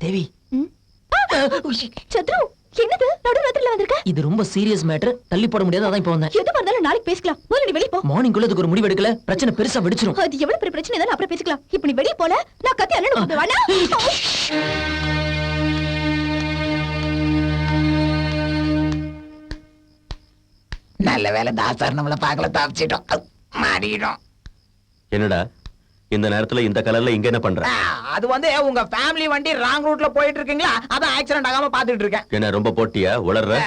தேவி. சத்ரு, என்னது நடுராத்திரில வந்திருக்க? இது ரொம்ப சீரியஸ் மேட்டர், தள்ளி போட முடியாது, அதான் இப்ப வந்தேன். எது வந்தாலும் நாளைக்கு பேசிக்கலாம். முதல்ல நீ வெளிய போ. மார்னிங்குள்ள இதுக்கு ஒரு முடிவு எடுக்கல, பிரச்சனை பெருசா வெடிச்சிரும். அது எவ்வளவு பெரிய பிரச்சனை இருந்தாலும் அப்புறம் பேசிக்கலாம். இப்ப நீ வெளிய போல, நான் கத்தி அண்ணனை கூப்பிடுவானா? நல்ல வேலை தாசார் நம்மள பாக்கல, தப்பிச்சிட்டோம், மாறிடும். என்னடா இந்த நேரத்துல இந்த கலர்ல இங்க என்ன பண்ற? அது வந்து உங்க ஃபேமிலி வண்டி ராங் ரூட்ல போயிட்டு இருக்கீங்களா, அதான் ஆக்சிடென்ட் ஆகாம பாத்துட்டு இருக்கேன். என்ன ரொம்ப போட்டியா உளர்ற?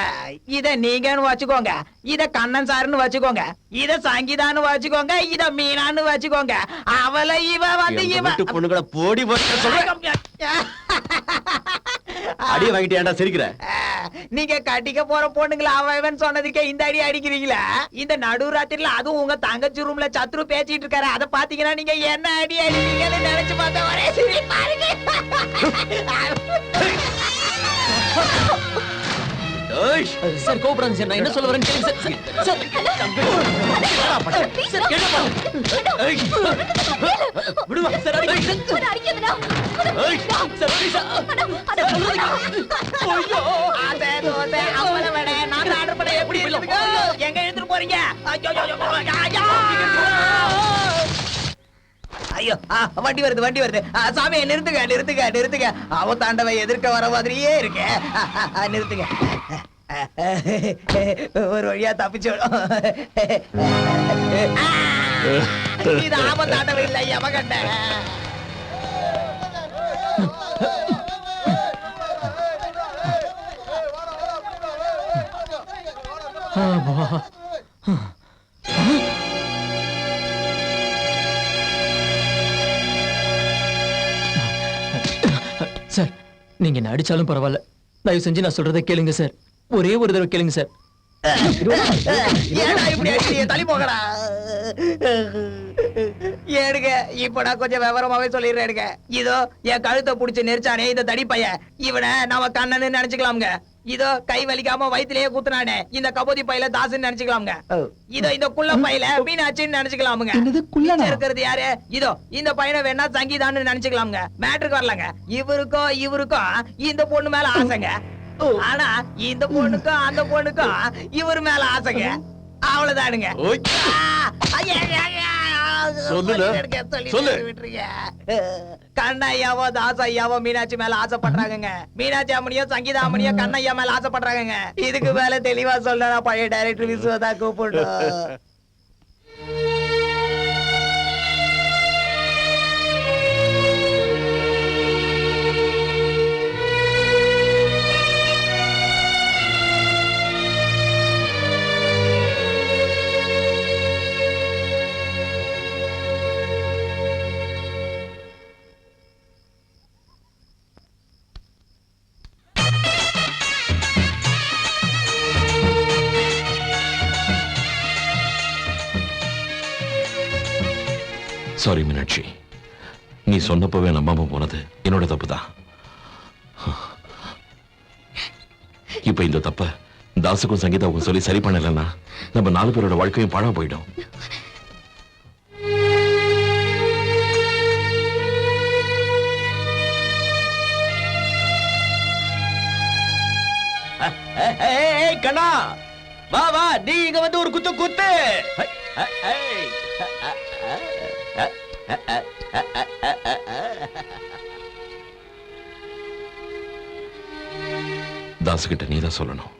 இத நீங்கன்னு வச்சுக்கோங்க, இத கண்ணன் சாருன்னு வச்சுக்கோங்க, இத சங்கீதான்னு வச்சுக்கோங்க, இத மீனான்னு வச்சுக்கோங்க. அவளை இவ வந்து இவ பொண்ணுகளை போடி அடிய வாங்கிட்டு ஏன்டா சிரிக்கிற? நீங்க கட்டிக்க போற பொண்ணுங்களா அவன் சொன்னதுக்கே இந்த அடி அடிக்கிறீங்களா? இந்த நடுராத்திரில அதுவும் உங்க தங்கச்சி ரூம்ல சத்ரு பேசிட்டு இருக்காரு, அத பாத்தீங்கன்னா நீங்க என்ன அடி அடிக்கிறீங்கன்னு நினைச்சு பார்த்தா ஒரே சிரிப்பா இருக்கு. சார் கோபுரம் சார், நான் என்ன சொல்ல வரேன்னு கேளுங்க சார். சார் விடுவா சார், அடிக்காதடா. Sir please sir. ஐயோ அதே தோசை அவள வடை நான் ஆர்டர் பண்ண எப்படி இருக்கு? எங்க எடுத்துட்டு போறீங்க? ஐயோ வண்டி வருது, வண்டி வருது. சாமி நிறுத்துங்க, நிறுத்துங்க, நிறுத்துங்க. அவ தாண்டவ எதிர்க்க வர மாதிரியே இருக்கு. நிறுத்துங்க. ஒரு வழியா தப்பிச்சோம். இது ஆபத்தாண்டவ இல்ல, எமகண்ட. சார் நீங்க என்ன அடிச்சாலும் பரவாயில்ல, தயவு செஞ்சு நான் சொல்றதை கேளுங்க சார். ஒரே ஒரு தடவை கேளுங்க சார். ஏடா இப்படி அடிக்கிறீங்க? தள்ளி போகடா. ஏடுங்க, இப்ப நான் கொஞ்சம் விவரமாவே சொல்லிடுறேன். எடுங்க, இதோ என் கழுத்தை புடிச்சு நெரிச்சானே இந்த தடி பையன், இவனை நாம கண்ணன்னு நினைச்சுக்கலாமுங்க. இதோ கை வலிக்காம வயிற்றுலயே குத்துனானே இந்த கபோதி பையில தாசுன்னு நினைச்சுக்கலாமுங்க. இதோ இந்த குள்ள பையில மீனாட்சின்னு நினைச்சுக்கலாமுங்க. இருக்கிறது யாரு? இதோ இந்த பையனை வேணா சங்கீதான்னு நினைச்சுக்கலாமுங்க. மேட்ருக்கு வரலங்க. இவருக்கும் இந்த பொண்ணு மேல ஆசைங்க. ஆனா இந்த பொண்ணுக்கும் அந்த பொண்ணுக்கும் இவரு மேல ஆசைங்க. அவ்வளவுதானுங்க. கண்ணையாவோ தாசையாவோ மீனாட்சி மேல ஆசைப்படுறாங்க. மீனாட்சி அம்மனியோ சங்கீதா அம்மனியோ கண்ணையா மேல ஆசைப்படுறாங்க. இதுக்கு மேல தெளிவா சொல்ல பழைய டைரக்டர் விஸ்வதா கூப்பிடணும். சாரி மீனாட்சி, நீ சொன்னப்பவே நம்பாம போனது என்னோட தப்புதான். இப்ப இந்த தப்ப தாசுக்கும் சங்கீதாவுக்கும் சொல்லி சரி பண்ணலன்னா நம்ம 4 பேரோட வாழ்க்கையும் பாழா போயிடும். கண்ணா வா வா, நீ இங்க வந்து ஒரு குத்து குத்து. தாசுகிட்ட நீதான் சொல்லணும்.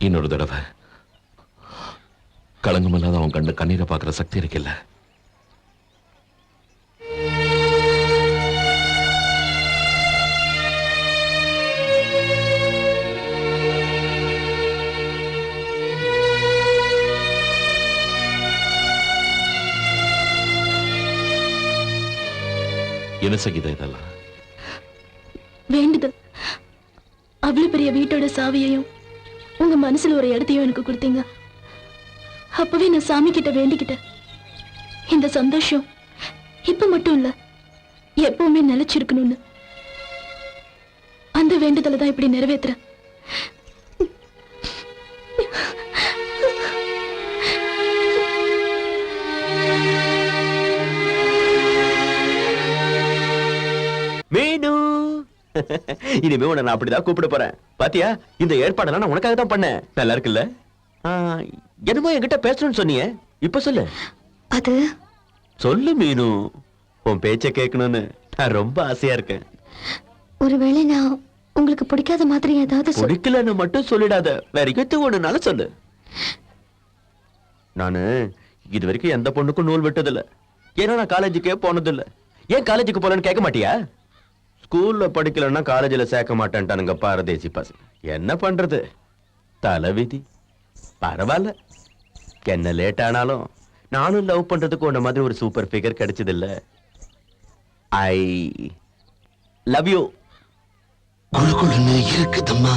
இன்னொரு தடவை களங்கமில்லாத அவன் கண்டு கண்ணீரை பார்க்கிற சக்தி இருக்குல்ல. என்ன சகிதா இதெல்லாம்? வேண்டுதல். அவ்வளவு பெரிய வீட்டோட சாவியையும் உங்க மனசுல ஒரு இடத்தையும் எனக்கு கொடுத்தீங்க. அப்பவே நான் சாமி கிட்ட வேண்டிக்கிட்டேன். இந்த சந்தோஷம் இப்ப மட்டும் இல்ல, எப்பவுமே நிலைச்சிருக்கணும்னு. அந்த வேண்டுதலை தான் இப்படி நிறைவேற்றுறேன். மீனு இனிமே உன்னை நான் அப்படிதான் கூப்பிட போறேன். பாத்தியா, இந்த ஏற்பாடெல்லாம் நான் உனக்காக தான் பண்ணேன். நல்லா இருக்குல்ல? என்னமோ என்கிட்ட பேசணும்னு சொன்னியே, இப்ப சொல்லு. அது சொல்லு மீனு, உன் பேச்ச கேட்கணும்னு நான் ரொம்ப ஆசையா இருக்கேன். ஒருவேளை நான் உங்களுக்கு பிடிக்காத மாதிரி ஏதாவது பிடிக்கலன்னு மட்டும் சொல்லிடாத, வேற எது ஒண்ணுனால சொல்லு. நானு இது வரைக்கும் எந்த பொண்ணுக்கும் நூல் விட்டதில்ல. ஏன்னா நான் காலேஜுக்கே போனதில்ல. ஏன் காலேஜுக்கு போலன்னு கேட்க மாட்டியா? ஸ்கூல்ல படிக்கலன்னா காலேஜ்ல சேர்க்க மாட்டேன்ட்டானுங்க பாரதேசி பசங்க. என்ன பண்றது, தலைவிதி. பரவாயில்ல, என்ன லேட் ஆனாலும் நானும் லவ் பண்றதுக்கு உன்ன மாதிரி ஒரு சூப்பர் ஃபிகர் கிடைச்சது இல்ல. I love you. குழுக்குழுன்னு இருக்குதம்மா.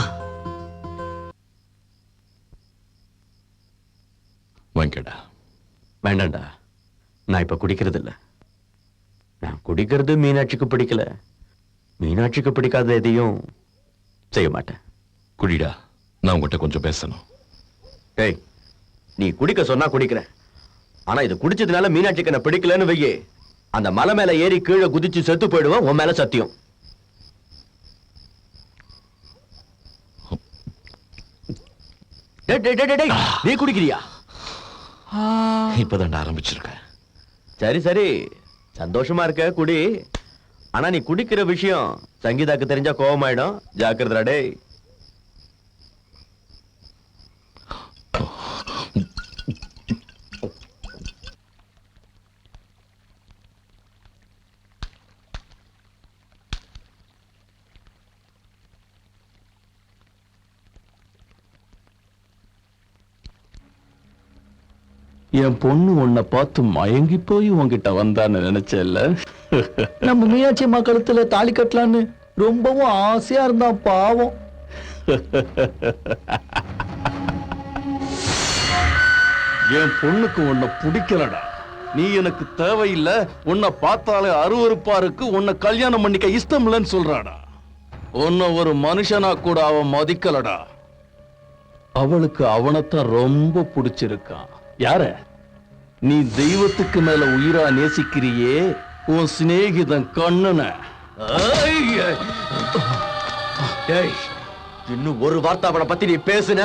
வாங்கடா. வேண்டாம்டா, நான் இப்ப குடிக்கிறது இல்ல. நான் குடிக்கிறது மீனாட்சிக்கு பிடிக்கல, மீனாட்சிக்கு பிடிக்காத எதையும் செய்ய மாட்டேன். குடிடா, நான் உங்ககிட்ட கொஞ்சம் பேசணும். டேய், நீ குடிக்க சொன்னா குடிக்கிறேன். ஆனா இது குடிச்சதுனால மீனாட்சிக்கு என்ன பிடிக்கலன்னு வையே, அந்த மலை மேல ஏறி கீழே குதிச்சு செத்து போயிடுவேன். உன் மேல சத்தியம். டேய், டேய், டேய், டேய், நீ குடிக்கிறியா? இப்பதான் ஆரம்பிச்சிருக்க. சரி சரி, சந்தோஷமா இருக்க, குடி. ஆனா நீ குடிக்கிற விஷயம் சங்கீதாக்கு தெரிஞ்சா கோவமாயிடும். ஜாக்கிரதா டேய். என் பொண்ணு உன்னை பார்த்து மயங்கி போய் உன்கிட்ட வந்தான்னு நினைச்சேல்ல. நம்ம மீனாட்சி அம்மா கழுத்துல தாலி கட்டலான்னு ரொம்பவும் ஆசையா இருந்தா பாவம். என் பொண்ணுக்கு உன்னை பிடிக்கலடா. நீ எனக்கு தேவையில்லை, உன்னை பார்த்தாலே அருவருப்பா இருக்கு, உன்னை கல்யாணம் பண்ணிக்க இஷ்டம் இல்லைன்னு சொல்றாடா. உன்னை ஒரு மனுஷனா கூட அவன் மதிக்கலடா. அவளுக்கு அவனைத்தான் ரொம்ப பிடிச்சிருக்கான். யார? நீ தெய்வத்துக்கு மேல உயிரா நேசிக்கிறியே உன் சிநேகிதன் கண்ணன. இன்னும் ஒரு வார்த்தை அவனை பத்தி நீ பேசுன,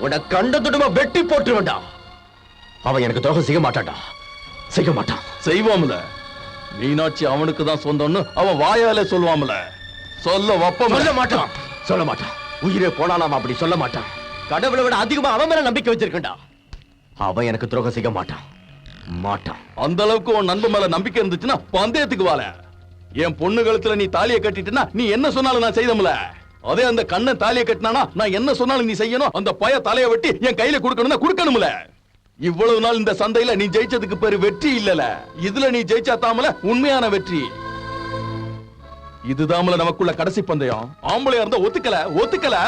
உன்னை கண்ட துடுமா வெட்டி போட்டு வேண்டாம். அவன் எனக்கு துரோகம் செய்ய மாட்டான்டா, செய்ய மாட்டான். செய்வாம்ல, மீனாட்சி அவனுக்கு தான் சொந்தம்னு அவன் வாயாலே சொல்லுவாம்ல. சொல்ல வப்பம். சொல்ல மாட்டான், சொல்ல மாட்டான். உயிரே போனாலும் அப்படி சொல்ல மாட்டான். கடவுளை விட அதிகமா அவன் மேல நம்பிக்கை வச்சிருக்கா. அவன் எனக்கு துரோகம் செய்ய மாட்டான், மாட்டான். அந்த அளவுக்கு உன் நண்பன் மேல நம்பிக்கை இருந்துச்சுன்னா பந்தயத்துக்கு வாழ. என் பொண்ணு கழுத்துல நீ தாலியை கட்டிட்டுனா நீ என்ன சொன்னாலும் நான் செய்தோம்ல. அதே அந்த கண்ணன் தாலியை கட்டினானா நான் என்ன சொன்னாலும் நீ செய்யணும். அந்த பய தலையை வெட்டி என் கையில கொடுக்கணும்னா கொடுக்கணும்ல. இவ்வளவு நாள் இந்த சந்தையில நீ ஜெயிச்சதுக்கு பேரு வெற்றி இல்லல, இதுல நீ ஜெயிச்சா தாமல உண்மையான வெற்றி. இதுதாமல நமக்குள்ள கடைசி பந்தயம். ஆம்பளையா இருந்தா ஒத்துக்கல, ஒத்துக்கல.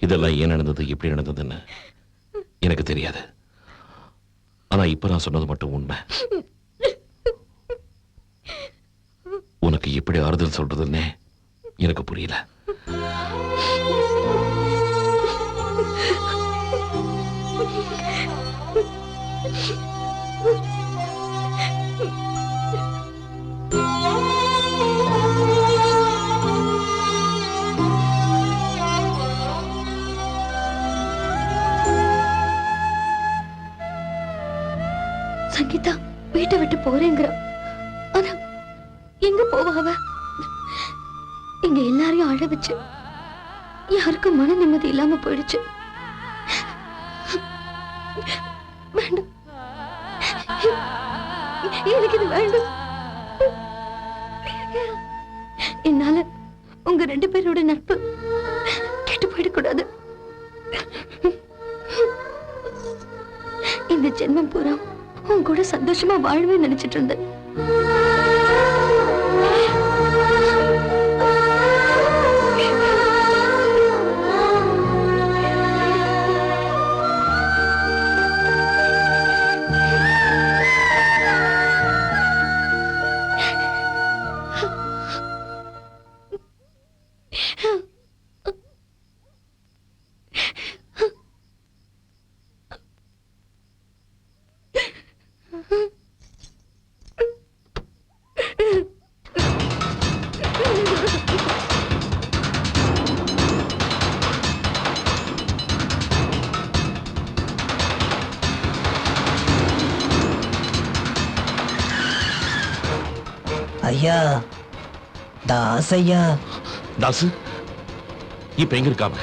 இதெல்லாம் ஏன் நடந்தது, எப்படி நடந்ததுன்னு எனக்கு தெரியாது. ஆனா இப்ப நான் சொன்னது மட்டும் உண்மை. உனக்கு எப்படி ஆறுதல் சொல்றதுன்னே எனக்கு புரியல. சங்கீதா வீட்டை விட்டு போறேங்கிற, ஆனா எங்க போவா அவ? இங்க எல்லாரையும் அழ வச்சு யாருக்கும் மன நிம்மதி இல்லாம போயிடுச்சு. வேண்டாம், எனக்கு இது வேண்டாம். என்னால உங்க 2 பேரோட நட்பு கெட்டு போயிடக்கூடாது. இந்த ஜென்மம் பூரா உன் கூட சந்தோஷமா வாழவே நினைச்சிட்டு இருந்தேன். ஐயா தாஸ் ஐயா தாசு இப்ப எங்க இருக்காம